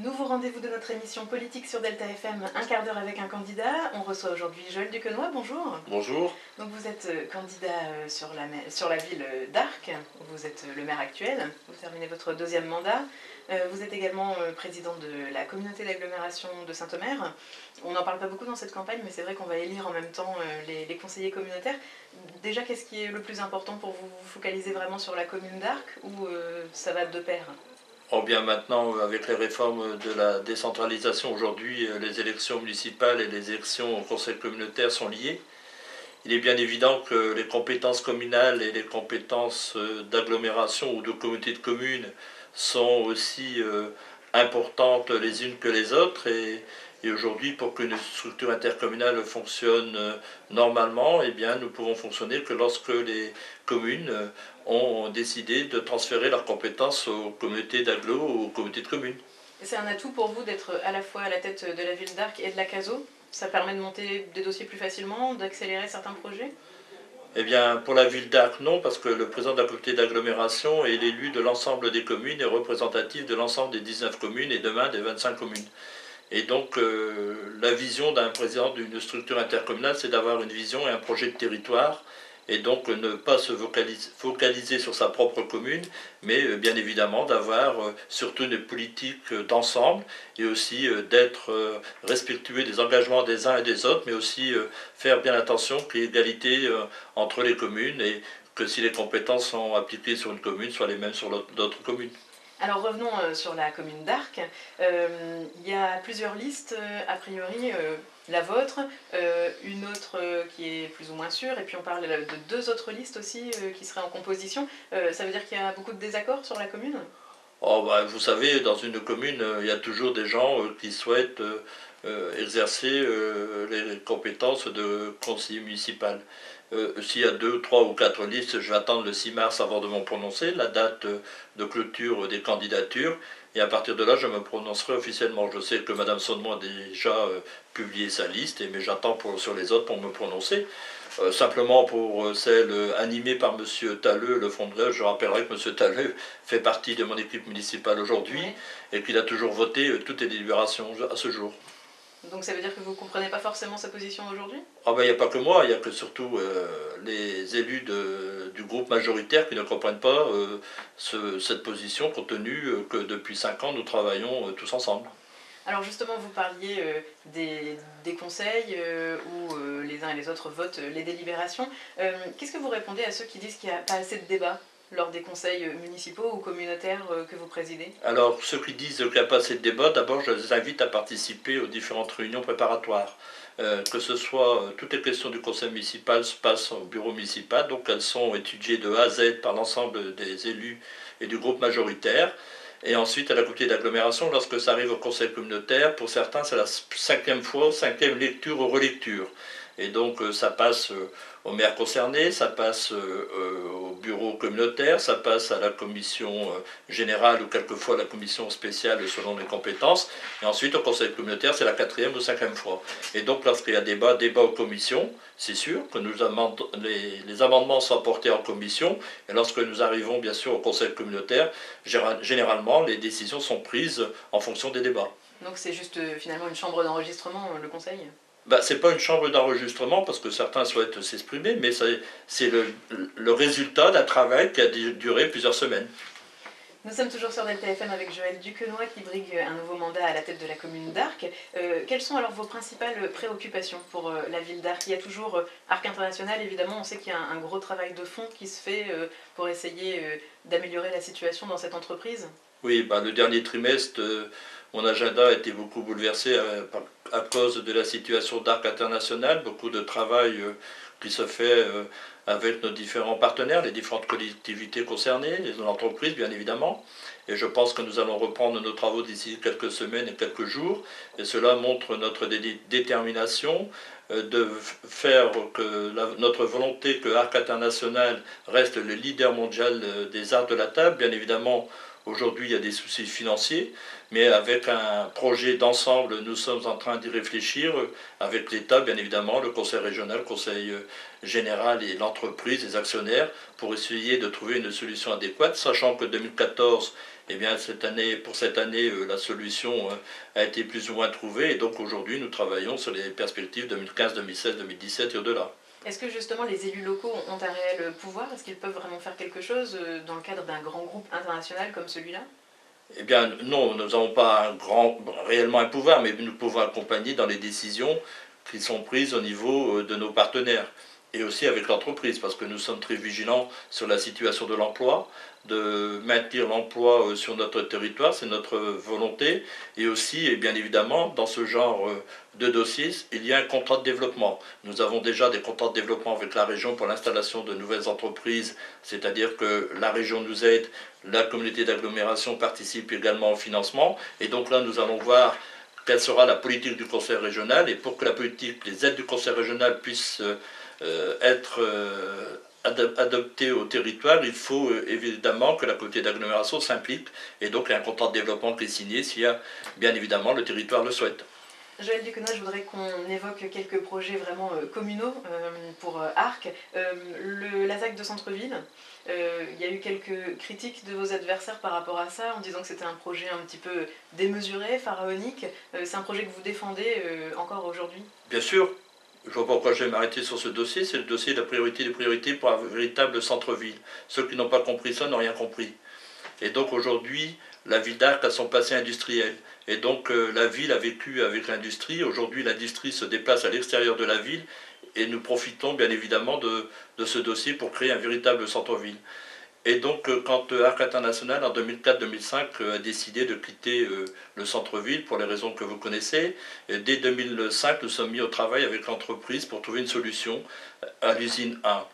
Nouveau rendez-vous de notre émission politique sur Delta FM, un quart d'heure avec un candidat. On reçoit aujourd'hui Joël Duquesnoy, bonjour. Bonjour. Donc vous êtes candidat sur la ville d'Arques, vous êtes le maire actuel, vous terminez votre deuxième mandat. Vous êtes également président de la communauté d'agglomération de Saint-Omer. On n'en parle pas beaucoup dans cette campagne, mais c'est vrai qu'on va élire en même temps les conseillers communautaires. Déjà, qu'est-ce qui est le plus important pour vous? Vous focaliser vraiment sur la commune d'Arques ou ça va de pair? Oh bien maintenant, avec les réformes de la décentralisation, aujourd'hui, les élections municipales et les élections au conseil communautaire sont liées. Il est bien évident que les compétences communales et les compétences d'agglomération ou de communauté de communes sont aussi importantes les unes que les autres. Et aujourd'hui, pour qu'une structure intercommunale fonctionne normalement, eh bien, nous pouvons fonctionner que lorsque les communes ont décidé de transférer leurs compétences aux communautés d'agglo ou aux communautés de communes. C'est un atout pour vous d'être à la fois à la tête de la ville d'Arques et de la CASO? Ça permet de monter des dossiers plus facilement, d'accélérer certains projets? Eh bien, pour la ville d'Arques, non, parce que le président de la communauté d'agglomération est l'élu de l'ensemble des communes et représentatif de l'ensemble des 19 communes et demain des 25 communes. Et donc, la vision d'un président d'une structure intercommunale, c'est d'avoir une vision et un projet de territoire, et donc ne pas se focaliser sur sa propre commune, mais bien évidemment d'avoir surtout une politique d'ensemble, et aussi d'être respectueux des engagements des uns et des autres, mais aussi faire bien attention qu'il y ait égalité entre les communes, et que si les compétences sont appliquées sur une commune, soient les mêmes sur d'autres communes. Alors revenons sur la commune d'Arques. Il y a plusieurs listes, a priori, la vôtre, une autre qui est plus ou moins sûre, et puis on parle de deux autres listes aussi qui seraient en composition. Ça veut dire qu'il y a beaucoup de désaccords sur la commune? Oh, bah, vous savez, dans une commune, il y a toujours des gens qui souhaitent exercer les compétences de conseiller municipal. S'il y a 2, 3 ou 4 listes, je vais attendre le 6 mars avant de m'en prononcer, la date de clôture des candidatures, et à partir de là, je me prononcerai officiellement. Je sais que Mme Sonnemont a déjà publié sa liste, mais j'attends sur les autres pour me prononcer. Simplement pour celle animée par M. Talleux, le fondateur, je rappellerai que M. Talleux fait partie de mon équipe municipale aujourd'hui, Oui. et qu'il a toujours voté toutes les délibérations à ce jour. Donc ça veut dire que vous ne comprenez pas forcément sa position aujourd'hui? Ah ben, il n'y a pas que moi, il y a que surtout les élus du groupe majoritaire qui ne comprennent pas cette position, compte tenu que depuis 5 ans, nous travaillons tous ensemble. Alors justement, vous parliez des conseils où les uns et les autres votent les délibérations. Qu'est-ce que vous répondez à ceux qui disent qu'il n'y a pas assez de débat lors des conseils municipaux ou communautaires que vous présidez? Alors, ceux qui disent qu'il n'y a pas assez de débat, d'abord, je les invite à participer aux différentes réunions préparatoires. Que ce soit toutes les questions du conseil municipal se passent au bureau municipal, donc elles sont étudiées de A à Z par l'ensemble des élus et du groupe majoritaire. Et ensuite, à la communauté d'agglomération, lorsque ça arrive au conseil communautaire, pour certains, c'est la 5e fois, 5e lecture ou relecture. Et donc, ça passe au maire concerné, ça passe au bureau communautaire, ça passe à la commission générale ou quelquefois à la commission spéciale selon les compétences. Et ensuite, au conseil communautaire, c'est la 4e ou 5e fois. Et donc, lorsqu'il y a débat aux commissions, c'est sûr que les amendements sont portés en commission. Et lorsque nous arrivons, bien sûr, au conseil communautaire, généralement, les décisions sont prises en fonction des débats. Donc c'est juste finalement une chambre d'enregistrement, le conseil? Ben, ce n'est pas une chambre d'enregistrement parce que certains souhaitent s'exprimer, mais c'est le résultat d'un travail qui a duré plusieurs semaines. Nous sommes toujours sur Delta FM avec Joël Duquesnoy qui brigue un nouveau mandat à la tête de la commune d'Arques. Quelles sont alors vos principales préoccupations pour la ville d'Arques? Il y a toujours Arques International, évidemment, on sait qu'il y a un gros travail de fond qui se fait pour essayer d'améliorer la situation dans cette entreprise. Oui, ben, le dernier trimestre, mon agenda a été beaucoup bouleversé à cause de la situation d'Arc International, beaucoup de travail qui se fait avec nos différents partenaires, les différentes collectivités concernées, les entreprises bien évidemment. Et je pense que nous allons reprendre nos travaux d'ici quelques semaines et quelques jours. Et cela montre notre détermination de faire que notre volonté que Arc International reste le leader mondial des arts de la table. Bien évidemment, Aujourd'hui, il y a des soucis financiers, mais avec un projet d'ensemble, nous sommes en train d'y réfléchir avec l'État, bien évidemment, le conseil régional, le conseil général et l'entreprise, les actionnaires, pour essayer de trouver une solution adéquate, sachant que 2014, eh bien, pour cette année, la solution a été plus ou moins trouvée, et donc aujourd'hui, nous travaillons sur les perspectives 2015, 2016, 2017 et au-delà. Est-ce que justement les élus locaux ont un réel pouvoir? Est-ce qu'ils peuvent vraiment faire quelque chose dans le cadre d'un grand groupe international comme celui-là? Eh bien, non, nous n'avons pas réellement un pouvoir, mais nous pouvons accompagner dans les décisions qui sont prises au niveau de nos partenaires et aussi avec l'entreprise, parce que nous sommes très vigilants sur la situation de l'emploi, de maintenir l'emploi sur notre territoire, c'est notre volonté, et aussi, et bien évidemment, dans ce genre de dossiers, il y a un contrat de développement. Nous avons déjà des contrats de développement avec la région pour l'installation de nouvelles entreprises, c'est-à-dire que la région nous aide, la communauté d'agglomération participe également au financement, et donc là, nous allons voir quelle sera la politique du conseil régional, et pour que la politique, les aides du conseil régional puissent être adoptées au territoire, il faut évidemment que la communauté d'agglomération s'implique, et donc il y a un contrat de développement qui est signé s'il y a bien évidemment le territoire le souhaite. Joël Duconat, je voudrais qu'on évoque quelques projets vraiment communaux pour Arques. La ZAC de centre-ville, il y a eu quelques critiques de vos adversaires par rapport à ça, en disant que c'était un projet un petit peu démesuré, pharaonique. C'est un projet que vous défendez encore aujourd'hui? Bien sûr, je vois pas pourquoi je vais m'arrêter sur ce dossier, c'est le dossier de la priorité des priorités pour un véritable centre-ville. Ceux qui n'ont pas compris ça n'ont rien compris. Et donc aujourd'hui, la ville d'Arques a son passé industriel. Et donc la ville a vécu avec l'industrie. Aujourd'hui, l'industrie se déplace à l'extérieur de la ville et nous profitons bien évidemment de ce dossier pour créer un véritable centre-ville. Et donc quand Arques International en 2004-2005 a décidé de quitter le centre-ville pour les raisons que vous connaissez, dès 2005 nous sommes mis au travail avec l'entreprise pour trouver une solution à l'usine 1.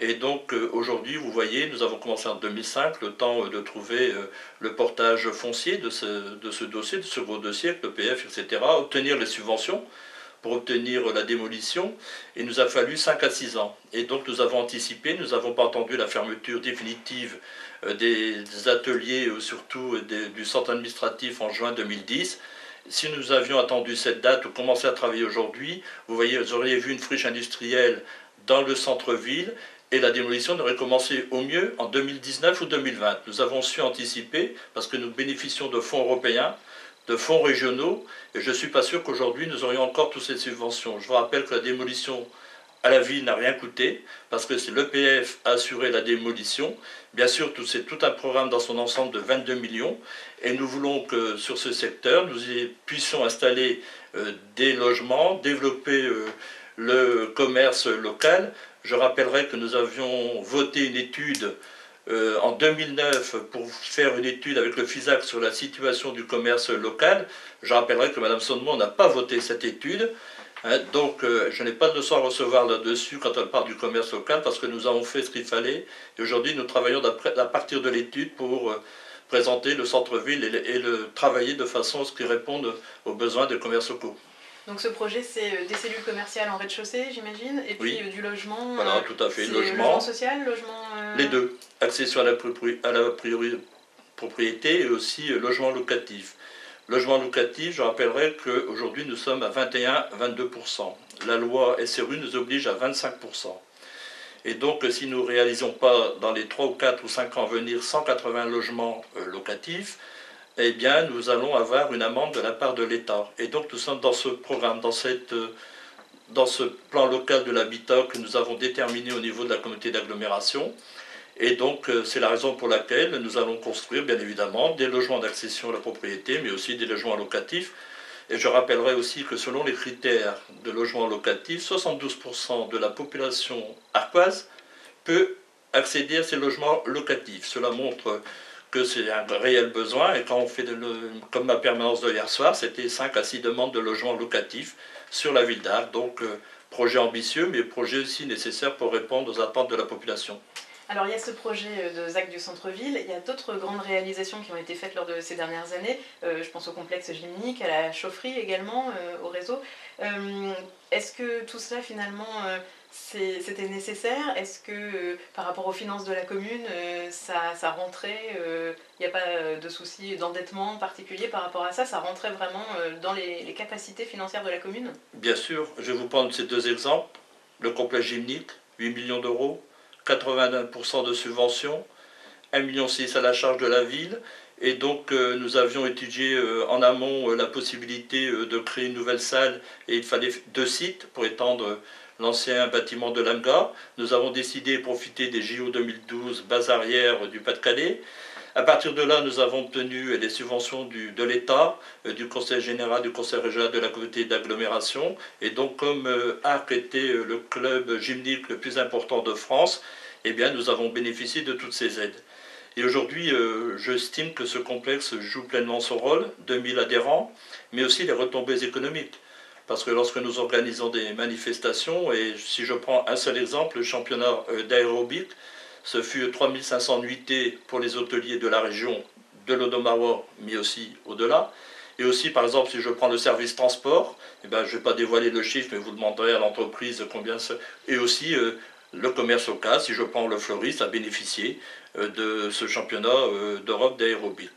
Et donc aujourd'hui, vous voyez, nous avons commencé en 2005, le temps de trouver le portage foncier de ce dossier, de ce gros dossier avec l'EPF, etc., obtenir les subventions pour obtenir la démolition, et il nous a fallu 5 à 6 ans. Et donc nous avons anticipé, nous n'avons pas attendu la fermeture définitive des ateliers, surtout du centre administratif en juin 2010. Si nous avions attendu cette date ou commencé à travailler aujourd'hui, vous voyez, vous auriez vu une friche industrielle dans le centre-ville, et la démolition n'aurait commencé au mieux en 2019 ou 2020. Nous avons su anticiper parce que nous bénéficions de fonds européens, de fonds régionaux, et je ne suis pas sûr qu'aujourd'hui nous aurions encore toutes ces subventions. Je vous rappelle que la démolition à la ville n'a rien coûté, parce que c'est l'EPF a assuré la démolition. Bien sûr, c'est tout un programme dans son ensemble de 22 millions, et nous voulons que sur ce secteur, nous puissions installer des logements, développer le commerce local. Je rappellerai que nous avions voté une étude en 2009 pour faire une étude avec le FISAC sur la situation du commerce local. Je rappellerai que Mme Sondemont n'a pas voté cette étude. Donc je n'ai pas de leçon à recevoir là-dessus quand elle parle du commerce local, parce que nous avons fait ce qu'il fallait. Et aujourd'hui, nous travaillons à partir de l'étude pour présenter le centre-ville et le travailler de façon à ce qu'il réponde aux besoins des commerces locaux. Donc ce projet, c'est des cellules commerciales en rez-de-chaussée, j'imagine, et puis oui. Du logement. Voilà, tout à fait. Logement social, logement... Les deux. Accession à la propriété et aussi logement locatif. Logement locatif, je rappellerai qu'aujourd'hui nous sommes à 21-22%. La loi SRU nous oblige à 25%. Et donc si nous ne réalisons pas dans les 3 ou 4 ou 5 ans à venir 180 logements locatifs, eh bien nous allons avoir une amende de la part de l'État. Et donc nous sommes dans ce programme, dans ce plan local de l'habitat que nous avons déterminé au niveau de la communauté d'agglomération. Et donc c'est la raison pour laquelle nous allons construire bien évidemment des logements d'accession à la propriété, mais aussi des logements locatifs. Et je rappellerai aussi que selon les critères de logement locatif, 72% de la population arquoise peut accéder à ces logements locatifs. Cela montre que c'est un réel besoin, et quand on fait comme ma permanence de hier soir, c'était 5 à 6 demandes de logements locatifs sur la ville d'Arques. Donc projet ambitieux, mais projet aussi nécessaire pour répondre aux attentes de la population. Alors il y a ce projet de ZAC du centre-ville, il y a d'autres grandes réalisations qui ont été faites lors de ces dernières années, je pense au complexe gymnique, à la chaufferie également, au réseau. Est-ce que tout cela finalement c'était nécessaire? Est-ce que par rapport aux finances de la commune, ça rentrait, il n'y a pas de souci d'endettement particulier par rapport à ça? Ça rentrait vraiment dans les capacités financières de la commune? Bien sûr, je vais vous prendre ces deux exemples. Le complexe gymnique, 8 millions d'euros, 81% de subventions, 1,6 million à la charge de la ville. Et donc nous avions étudié en amont la possibilité de créer une nouvelle salle et il fallait 2 sites pour étendre l'ancien bâtiment de l'AMGA. Nous avons décidé de profiter des JO 2012, base arrière du Pas-de-Calais. À partir de là, nous avons obtenu les subventions de l'État, du Conseil général, du Conseil régional de la communauté d'agglomération. Et donc, comme Arc était le club gymnique le plus important de France, eh bien, nous avons bénéficié de toutes ces aides. Et aujourd'hui, j'estime que ce complexe joue pleinement son rôle, 2000 adhérents, mais aussi les retombées économiques. Parce que lorsque nous organisons des manifestations, et si je prends un seul exemple, le championnat d'aérobic, ce fut 3500 nuitées pour les hôteliers de la région de l'Odomawor, mais aussi au-delà. Et aussi, par exemple, si je prends le service transport, eh ben, je ne vais pas dévoiler le chiffre, mais vous demanderez à l'entreprise combien c'est. Et aussi, le commerce local, si je prends le fleuriste, a bénéficié de ce championnat d'Europe d'aérobic.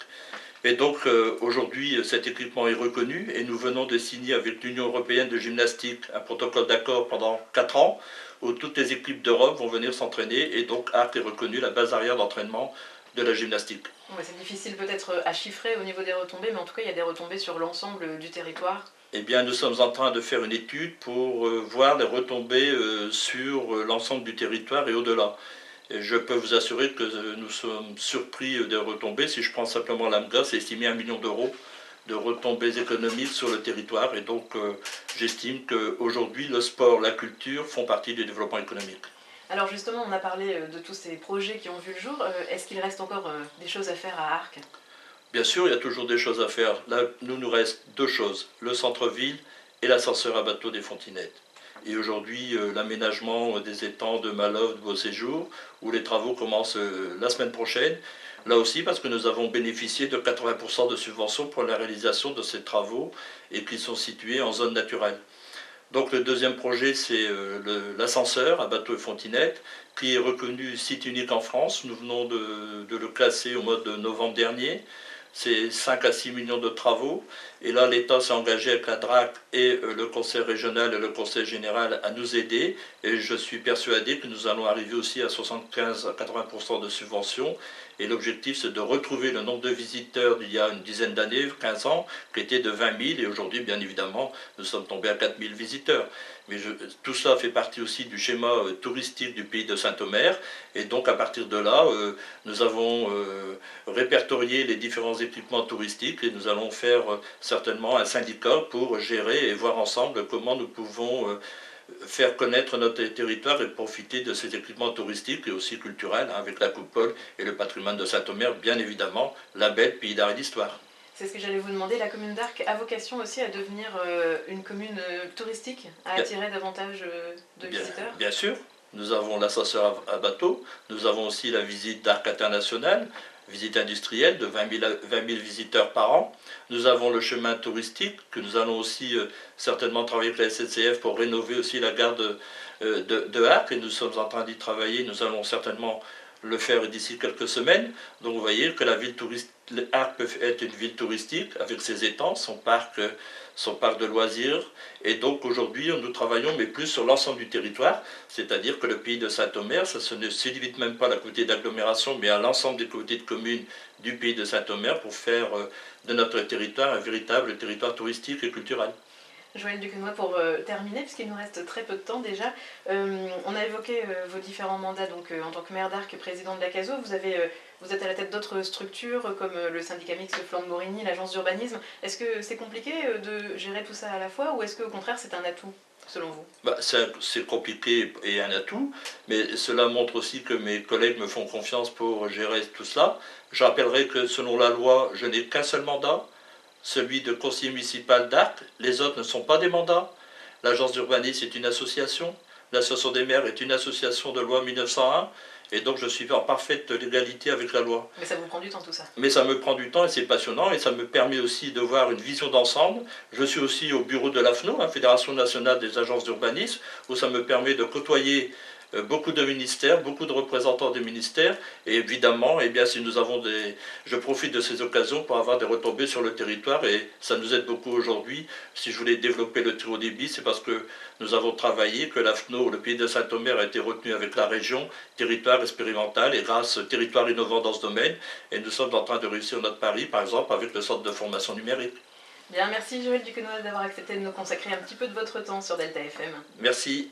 Et donc aujourd'hui, cet équipement est reconnu et nous venons de signer avec l'Union européenne de gymnastique un protocole d'accord pendant 4 ans où toutes les équipes d'Europe vont venir s'entraîner et donc Arc est reconnu la base arrière d'entraînement de la gymnastique. Bon, c'est difficile peut-être à chiffrer au niveau des retombées, mais en tout cas il y a des retombées sur l'ensemble du territoire. Eh bien, nous sommes en train de faire une étude pour voir les retombées sur l'ensemble du territoire et au-delà. Et je peux vous assurer que nous sommes surpris des retombées. Si je prends simplement l'AMGA, c'est estimé à 1 million d'euros de retombées économiques sur le territoire. Et donc, j'estime qu'aujourd'hui, le sport, la culture font partie du développement économique. Alors justement, on a parlé de tous ces projets qui ont vu le jour. Est-ce qu'il reste encore des choses à faire à Arc? Bien sûr, il y a toujours des choses à faire. Là, nous reste 2 choses, le centre-ville et l'ascenseur à bateau des Fontinettes. Et aujourd'hui, l'aménagement des étangs de Malov, de Beauséjour, où les travaux commencent la semaine prochaine. Là aussi, parce que nous avons bénéficié de 80% de subventions pour la réalisation de ces travaux et qui sont situés en zone naturelle. Donc le deuxième projet, c'est l'ascenseur à bateau et Fontinette, qui est reconnu site unique en France. Nous venons de le classer au mois de novembre dernier. C'est 5 à 6 millions de travaux. Et là, l'État s'est engagé avec la DRAC et le Conseil régional et le Conseil général à nous aider. Et je suis persuadé que nous allons arriver aussi à 75 à 80% de subventions. Et l'objectif, c'est de retrouver le nombre de visiteurs d'il y a une dizaine d'années, 15 ans, qui était de 20 000. Et aujourd'hui, bien évidemment, nous sommes tombés à 4 000 visiteurs. Mais tout ça fait partie aussi du schéma touristique du pays de Saint-Omer. Et donc, à partir de là, nous avons répertorié les différents équipements touristiques et nous allons faire certainement un syndicat pour gérer et voir ensemble comment nous pouvons faire connaître notre territoire et profiter de ces équipements touristiques et aussi culturels, hein, avec la coupole et le patrimoine de Saint-Omer, bien évidemment, label Pays d'art et d'histoire. C'est ce que j'allais vous demander. La commune d'Arc a vocation aussi à devenir une commune touristique, à attirer davantage de visiteurs? Bien sûr, nous avons l'ascenseur à bateau, nous avons aussi la visite d'Arc International, visite industrielle de 20 000 visiteurs par an. Nous avons le chemin touristique que nous allons aussi certainement travailler avec la SNCF pour rénover aussi la gare de Arc et nous sommes en train d'y travailler. Nous allons certainement le faire d'ici quelques semaines. Donc vous voyez que la ville touristique, Arc peut être une ville touristique avec ses étangs, son parc de loisirs. Et donc aujourd'hui, nous travaillons, mais plus sur l'ensemble du territoire, c'est-à-dire que le pays de Saint-Omer, ça ne se limite même pas à la communauté d'agglomération, mais à l'ensemble des communautés de communes du pays de Saint-Omer pour faire de notre territoire un véritable territoire touristique et culturel. Joëlle Duquesnoy, pour terminer, puisqu'il nous reste très peu de temps déjà, on a évoqué vos différents mandats donc, en tant que maire d'Arc, président de la CASO. Vous êtes à la tête d'autres structures comme le syndicat mixte Flandre Morigny, l'agence d'urbanisme. Est-ce que c'est compliqué de gérer tout ça à la fois ou est-ce qu'au contraire c'est un atout selon vous? C'est compliqué et un atout, mais cela montre aussi que mes collègues me font confiance pour gérer tout cela. Je rappellerai que selon la loi, je n'ai qu'un seul mandat, celui de conseiller municipal d'Arc. Les autres ne sont pas des mandats. L'agence d'urbanisme est une association. L'Association des maires est une association de loi 1901 et donc je suis en parfaite légalité avec la loi. Mais ça vous prend du temps tout ça. Mais ça me prend du temps et c'est passionnant et ça me permet aussi de voir une vision d'ensemble. Je suis aussi au bureau de l'AFNO, Fédération nationale des agences d'urbanisme, où ça me permet de côtoyer beaucoup de ministères, beaucoup de représentants des ministères, et évidemment, eh bien, si nous avons je profite de ces occasions pour avoir des retombées sur le territoire, et ça nous aide beaucoup aujourd'hui. Si je voulais développer le très haut débit, c'est parce que nous avons travaillé, que l'AFNO, le pays de Saint-Omer, a été retenu avec la région, territoire expérimental, et grâce territoire innovant dans ce domaine, et nous sommes en train de réussir notre pari, par exemple, avec le centre de formation numérique. Bien, merci Joël Duquesnoy d'avoir accepté de nous consacrer un petit peu de votre temps sur Delta FM. Merci.